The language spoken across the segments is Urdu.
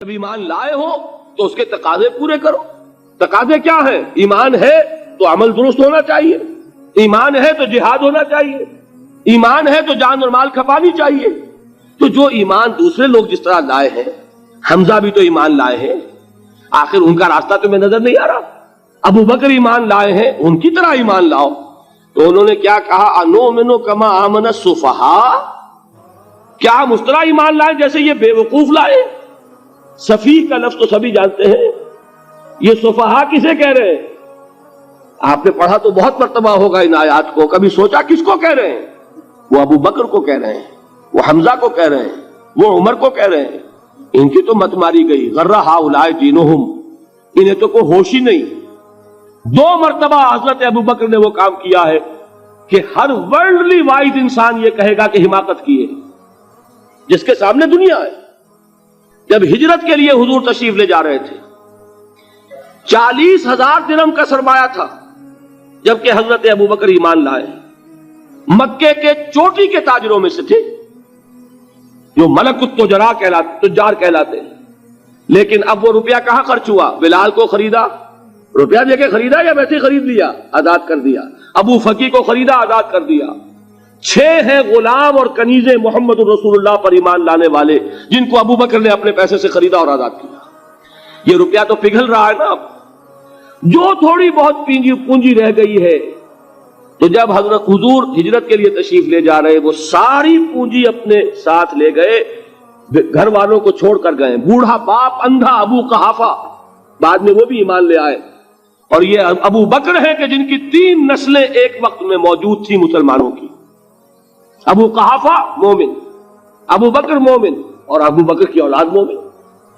جب ایمان لائے ہو تو اس کے تقاضے پورے کرو۔ تقاضے کیا ہیں؟ ایمان ہے تو عمل درست ہونا چاہیے، ایمان ہے تو جہاد ہونا چاہیے، ایمان ہے تو جان اور مال کھپانی چاہیے۔ تو جو ایمان دوسرے لوگ جس طرح لائے ہیں، حمزہ بھی تو ایمان لائے ہیں، آخر ان کا راستہ تمہیں نظر نہیں آ رہا؟ ابو بکر ایمان لائے ہیں، ان کی طرح ایمان لاؤ۔ تو انہوں نے کیا کہا؟ انؤمن کما آمن السفہاء، کیا ہم اس طرح ایمان لائے جیسے یہ بے وقوف لائے؟ سفیہ کا لفظ تو سبھی جانتے ہیں، یہ سفہاء کسے کہہ رہے ہیں؟ آپ نے پڑھا تو بہت مرتبہ ہوگا ان آیات کو، کبھی سوچا کس کو کہہ رہے ہیں؟ وہ ابو بکر کو کہہ رہے ہیں، وہ حمزہ کو کہہ رہے ہیں، وہ عمر کو کہہ رہے ہیں۔ ان کی تو مت ماری گئی، غر ہؤلاء دینہم، انہیں تو کوئی ہوش ہی نہیں۔ دو مرتبہ حضرت ابو بکر نے وہ کام کیا ہے کہ ہر ورلڈلی وائز انسان یہ کہے گا کہ حماقت کی ہے، جس کے سامنے دنیا ہے۔ جب ہجرت کے لیے حضور تشریف لے جا رہے تھے، 40,000 درہم کا سرمایہ تھا، جبکہ حضرت ابو بکر ایمان لائے، مکے کے چوٹی کے تاجروں میں سے تھے، جو ملک تجار کہلاتے ہیں۔ لیکن اب وہ روپیہ کہاں خرچ ہوا؟ بلال کو خریدا، روپیہ دے کے خریدا یا ویسے خرید لیا؟ آزاد کر دیا۔ ابو فقی کو خریدا، آزاد کر دیا۔ 6 ہیں غلام اور کنیزیں محمد الرسول اللہ پر ایمان لانے والے، جن کو ابو بکر نے اپنے پیسے سے خریدا اور آزاد کیا۔ یہ روپیہ تو پگھل رہا ہے نا اب، جو تھوڑی بہت پونجی رہ گئی ہے۔ تو جب حضرت حضور ہجرت کے لیے تشریف لے جا رہے، وہ ساری پونجی اپنے ساتھ لے گئے، گھر والوں کو چھوڑ کر گئے۔ بوڑھا باپ اندھا ابو قحافہ، بعد میں وہ بھی ایمان لے آئے۔ اور یہ ابو بکر ہیں کہ جن کی 3 نسلیں ایک وقت میں موجود تھی مسلمانوں کی۔ ابو قحافہ مومن، ابو بکر مومن، اور ابو بکر کی اولاد مومن،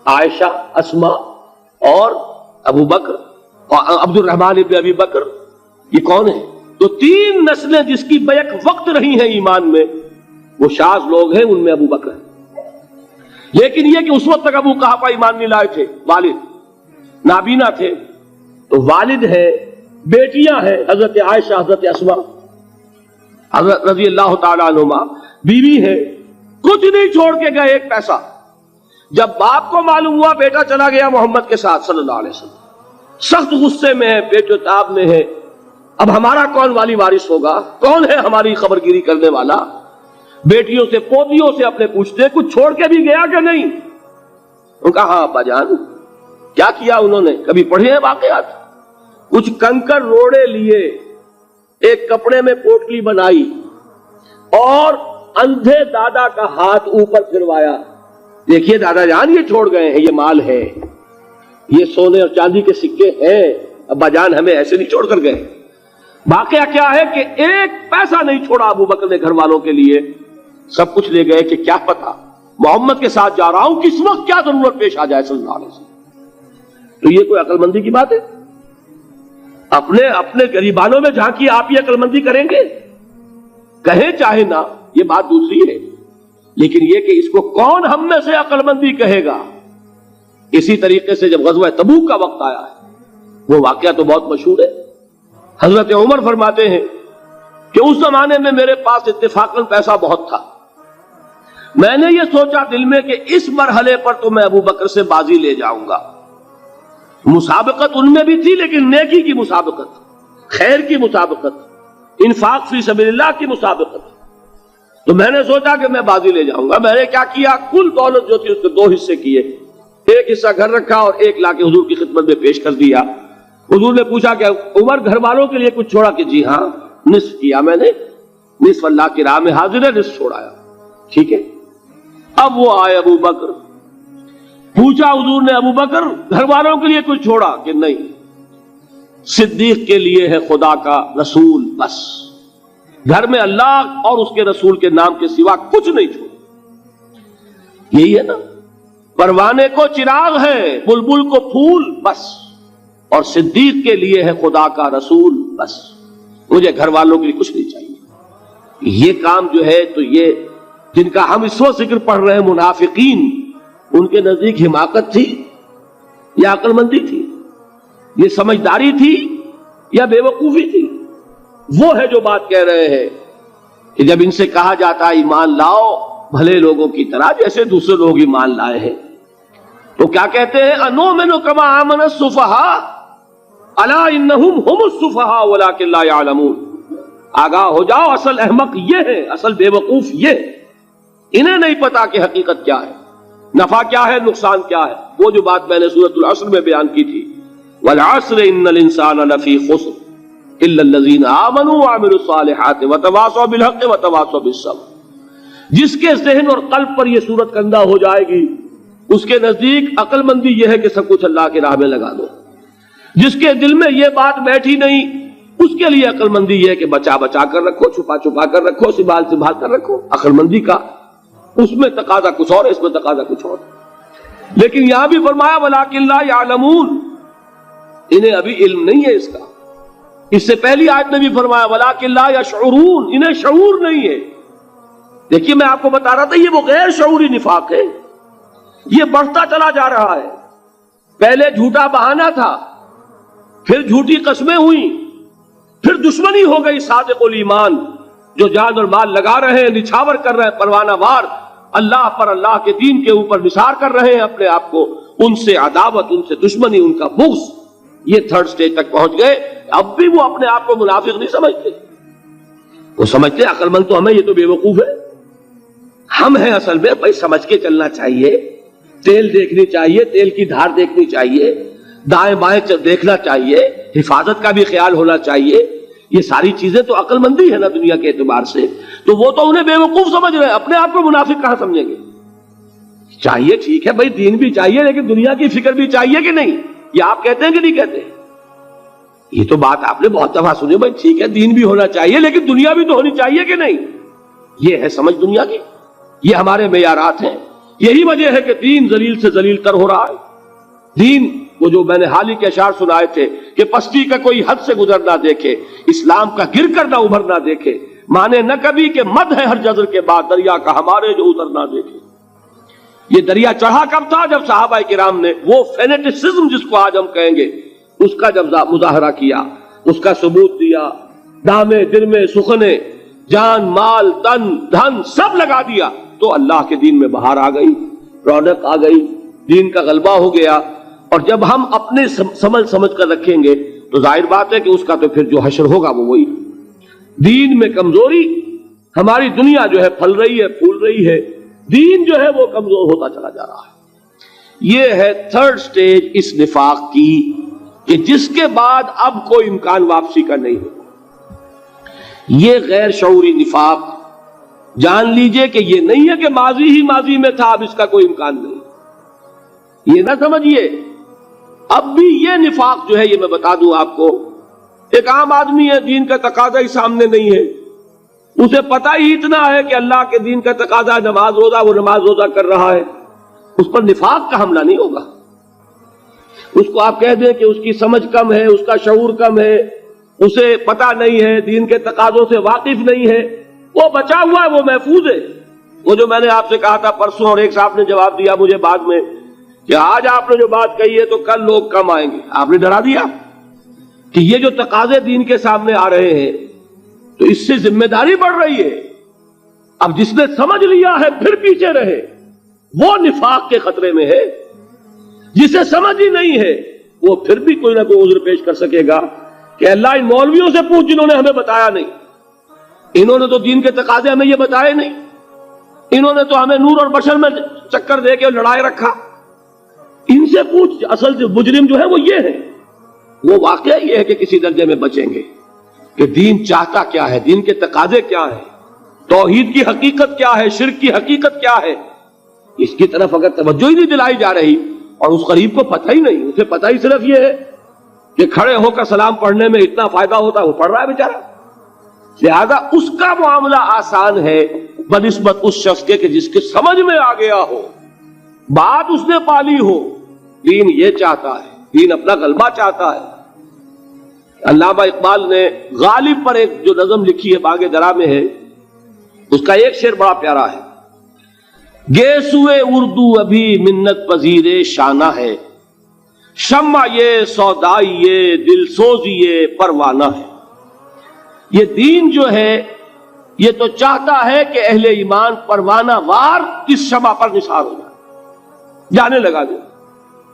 عائشہ، اسماء اور ابو بکر اور عبد الرحمن ابن ابی بکر۔ یہ کون ہے؟ تو 3 نسلیں جس کی بیک وقت رہی ہیں ایمان میں، وہ شاذ لوگ ہیں، ان میں ابو بکر ہے۔ لیکن یہ کہ اس وقت تک ابو قحافہ ایمان نہیں لائے تھے، والد نابینا تھے، تو والد ہے، بیٹیاں ہیں، حضرت عائشہ، حضرت اسماء، حضرت رضی اللہ تعالیٰ عنہما، بیوی ہے، کچھ نہیں چھوڑ کے گئے، ایک پیسہ۔ جب باپ کو معلوم ہوا بیٹا چلا گیا محمد کے ساتھ صلی اللہ علیہ وسلم، سخت غصے میں ہے، پیچ و تاب میں ہے۔ اب ہمارا کون والی وارث ہوگا؟ کون ہے ہماری خبرگیری کرنے والا؟ بیٹیوں سے، پوتیوں سے اپنے پوچھتے کچھ چھوڑ کے بھی گیا کہ نہیں؟ ان کا ہاں ابا جان۔ کیا کیا انہوں نے؟ کبھی پڑھے ہیں واقعات؟ کچھ کنکر روڑے لیے، ایک کپڑے میں پوٹلی بنائی اور اندھے دادا کا ہاتھ اوپر پھروایا، دیکھیے دادا جان یہ چھوڑ گئے ہیں، یہ مال ہے، یہ سونے اور چاندی کے سکے ہیں، ابا جان ہمیں ایسے نہیں چھوڑ کر گئے۔ واقعہ کیا ہے کہ ایک پیسہ نہیں چھوڑا ابو بکر نے گھر والوں کے لیے، سب کچھ لے گئے کہ کیا پتا محمد کے ساتھ جا رہا ہوں، کس وقت کیا ضرورت پیش آ جائے صلی اللہ علیہ وسلم۔ تو یہ کوئی عقل مندی کی بات ہے؟ اپنے غریبانوں میں جھانکی، آپ یہ عقل مندی کریں گے؟ کہیں چاہے نہ، یہ بات دوسری ہے، لیکن یہ کہ اس کو کون ہم میں سے عقل مندی کہے گا؟ اسی طریقے سے جب غزوہ تبوک کا وقت آیا ہے، وہ واقعہ تو بہت مشہور ہے۔ حضرت عمر فرماتے ہیں کہ اس زمانے میں میرے پاس اتفاقاً پیسہ بہت تھا، میں نے یہ سوچا دل میں کہ اس مرحلے پر تو میں ابو بکر سے بازی لے جاؤں گا۔ مسابقت ان میں بھی تھی، لیکن نیکی کی مسابقت، خیر کی مسابقت، انفاق فی سبیل اللہ کی مسابقت۔ تو میں نے سوچا کہ میں بازی لے جاؤں گا۔ میں نے کیا کیا؟ کل دولت جو تھی اس کے 2 حصے کیے، ایک حصہ گھر رکھا اور ایک لا کے حضور کی خدمت میں پیش کر دیا۔ حضور نے پوچھا کہ عمر گھر والوں کے لیے کچھ چھوڑا؟ کہ جی ہاں، نصف کیا میں نے، نصف اللہ کی راہ میں حاضر ہے، نصف چھوڑایا۔ ٹھیک ہے، اب وہ آئے ابو بکر، پوچھا حضور نے ابو بکر گھر والوں کے لیے کچھ چھوڑا؟ کہ نہیں، صدیق کے لیے ہے خدا کا رسول، بس گھر میں اللہ اور اس کے رسول کے نام کے سوا کچھ نہیں چھوڑا۔ یہی ہے نا، پروانے کو چراغ ہے، بلبل کو پھول، بس، اور صدیق کے لیے ہے خدا کا رسول، بس، مجھے گھر والوں کے لیے کچھ نہیں چاہیے۔ یہ کام جو ہے، تو یہ جن کا ہم اس وقت ذکر پڑھ رہے ہیں منافقین، ان کے نزدیک حماقت تھی یا عقل مندی تھی؟ یہ سمجھداری تھی یا بے وقوفی تھی؟ وہ ہے جو بات کہہ رہے ہیں کہ جب ان سے کہا جاتا ہے ایمان لاؤ بھلے لوگوں کی طرح جیسے دوسرے لوگ ایمان لائے ہیں، تو کیا کہتے ہیں انؤمن کما آمن السفہاء الا انہم هم السفہاء ولکن لا یعلمون. آگاہ ہو جاؤ، اصل احمق یہ ہے، اصل بے وقوف یہ ہے، انہیں نہیں پتا کہ حقیقت کیا ہے، نفع کیا ہے، نقصان کیا ہے. وہ جو بات میں نے سورۃ العصر میں بیان کی تھی، والعصر ان الانسان لفی خسر الا الذین آمنوا وعملوا الصالحات وتواصوا بالحق وتواصوا بالصبر. جس کے ذہن اور قلب پر یہ صورت کندہ ہو جائے گی، اس کے نزدیک عقل مندی یہ ہے کہ سب کچھ اللہ کی راہ میں لگا دو. جس کے دل میں یہ بات بیٹھی نہیں، اس کے لیے عقل مندی یہ ہے کہ بچا بچا کر رکھو، چھپا چھپا کر رکھو، سنبھال سنبھال کر رکھو. عقل مندی کا اس میں تقاضا کچھ اور، اس میں تقاضا کچھ اور. لیکن یہاں بھی فرمایا وَلَٰكِن لَا يَعْلَمُونَ، انہیں ابھی علم نہیں ہے اس کا. اس سے پہلی آیت میں بھی فرمایا وَلَٰكِن لَا يَشْعُرُونَ، انہیں شعور نہیں ہے. دیکھیے میں آپ کو بتا رہا تھا یہ وہ غیر شعوری نفاق ہے، یہ بڑھتا چلا جا رہا ہے. پہلے جھوٹا بہانہ تھا، پھر جھوٹی قسمیں ہوئیں، پھر دشمنی ہو گئی صادق الایمان جو جان اور مال لگا رہے ہیں، نچھاور کر رہے ہیں پروانہ وار اللہ پر، اللہ کے دین کے اوپر نثار کر رہے ہیں اپنے آپ کو. ان سے عداوت، ان سے دشمنی، ان کا بغض، یہ تھرڈ سٹیج تک پہنچ گئے. اب بھی وہ اپنے آپ کو منافق نہیں سمجھتے، وہ سمجھتے عقل مند تو ہمیں، یہ تو بے وقوف ہے. ہم ہیں اصل میں بھائی، سمجھ کے چلنا چاہیے، تیل دیکھنی چاہیے، تیل کی دھار دیکھنی چاہیے، دائیں بائیں دیکھنا چاہیے، حفاظت کا بھی خیال ہونا چاہیے. یہ ساری چیزیں تو عقل مندی ہے نا دنیا کے اعتبار سے. تو وہ تو انہیں بے وقوف سمجھ رہے ہیں، اپنے آپ کو منافق کہاں سمجھیں گے؟ چاہیے ٹھیک ہے بھائی، دین بھی چاہیے لیکن دنیا کی فکر بھی چاہیے کہ نہیں؟ یہ آپ کہتے ہیں کہ نہیں کہتے؟ یہ تو بات آپ نے بہت دفعہ سنی بھائی، ٹھیک ہے دین بھی ہونا چاہیے لیکن دنیا بھی تو ہونی چاہیے کہ نہیں؟ یہ ہے سمجھ دنیا کی، یہ ہمارے معیارات ہیں. یہی وجہ ہے کہ دین ذلیل سے ذلیل تر ہو رہا ہے. دین وہ جو میں نے حال ہی کے اشعار سنائے تھے کہ پستی کا کوئی حد سے گزر نہ دیکھے، اسلام کا گر کر نہ ابھر نہ دیکھے، مانے نہ کبھی کہ مد ہے ہر جزر کے بعد دریا کا ہمارے جو اتر نہ دیکھے. یہ دریا چڑھا کب تھا؟ جب صحابہ کرام نے وہ فینیٹسزم جس کو آج ہم کہیں گے اس کا جب مظاہرہ کیا، اس کا ثبوت دیا، دامے درمے سخنے، جان مال تن دھن سب لگا دیا، تو اللہ کے دین میں بہار آ گئی، رونق آ گئی، دین کا غلبہ ہو گیا. اور جب ہم اپنے سمجھ کر رکھیں گے تو ظاہر بات ہے کہ اس کا تو پھر جو حشر ہوگا وہ وہی. دین میں کمزوری، ہماری دنیا جو ہے پھل رہی ہے، پھول رہی ہے، دین جو ہے وہ کمزور ہوتا چلا جا رہا ہے. یہ ہے تھرڈ سٹیج اس نفاق کی کہ جس کے بعد اب کوئی امکان واپسی کا نہیں ہے. یہ غیر شعوری نفاق جان لیجئے کہ یہ نہیں ہے کہ ماضی ہی ماضی میں تھا، اب اس کا کوئی امکان نہیں. یہ نہ سمجھیے اب بھی یہ نفاق جو ہے، یہ میں بتا دوں آپ کو، ایک عام آدمی ہے، دین کا تقاضا ہی سامنے نہیں ہے، اسے پتہ ہی اتنا ہے کہ اللہ کے دین کا تقاضا ہے نماز روزہ، وہ نماز روزہ کر رہا ہے، اس پر نفاق کا حملہ نہیں ہوگا. اس کو آپ کہہ دیں کہ اس کی سمجھ کم ہے، اس کا شعور کم ہے، اسے پتہ نہیں ہے، دین کے تقاضوں سے واقف نہیں ہے، وہ بچا ہوا ہے، وہ محفوظ ہے. وہ جو میں نے آپ سے کہا تھا پرسوں، اور ایک صاحب نے جواب دیا مجھے بعد میں کہ آج آپ نے جو بات کہی ہے تو کل لوگ کم آئیں گے. آپ نے ڈرا دیا کہ یہ جو تقاضے دین کے سامنے آ رہے ہیں تو اس سے ذمہ داری بڑھ رہی ہے. اب جس نے سمجھ لیا ہے پھر پیچھے رہے، وہ نفاق کے خطرے میں ہے. جسے سمجھ ہی نہیں ہے وہ پھر بھی کوئی نہ کوئی عذر پیش کر سکے گا کہ اللہ ان مولویوں سے پوچھ جنہوں نے ہمیں بتایا نہیں، انہوں نے تو دین کے تقاضے ہمیں یہ بتائے نہیں، انہوں نے تو ہمیں نور اور بشر میں چکر دے کے لڑائے رکھا، ان سے پوچھ. اصل جو مجرم جو ہے وہ یہ ہے. وہ واقعہ یہ ہے کہ کسی درجے میں بچیں گے کہ دین چاہتا کیا ہے، دین کے تقاضے کیا ہیں، توحید کی حقیقت کیا ہے، شرک کی حقیقت کیا ہے. اس کی طرف اگر توجہ ہی نہیں دلائی جا رہی اور اس غریب کو پتہ ہی نہیں، اسے پتہ ہی صرف یہ ہے کہ کھڑے ہو کر سلام پڑھنے میں اتنا فائدہ ہوتا ہے، وہ پڑھ رہا ہے بیچارہ، لہذا اس کا معاملہ آسان ہے بنسبت اس شخص کے کہ جس کے سمجھ میں آ گیا ہو، بات اس نے پالی ہو. دین یہ چاہتا ہے، دین اپنا غلبہ چاہتا ہے. علامہ اقبال نے غالب پر ایک جو نظم لکھی ہے باغ درا میں ہے، اس کا ایک شعر بڑا پیارا ہے. گیسوئے اردو ابھی منت پذیر شانہ ہے، شمع یہ سودائی یہ دل سوزی یہ پروانہ ہے. یہ دین جو ہے یہ تو چاہتا ہے کہ اہل ایمان پروانہ وار اس شمع پر نثار ہو جائے، جانے لگا دے.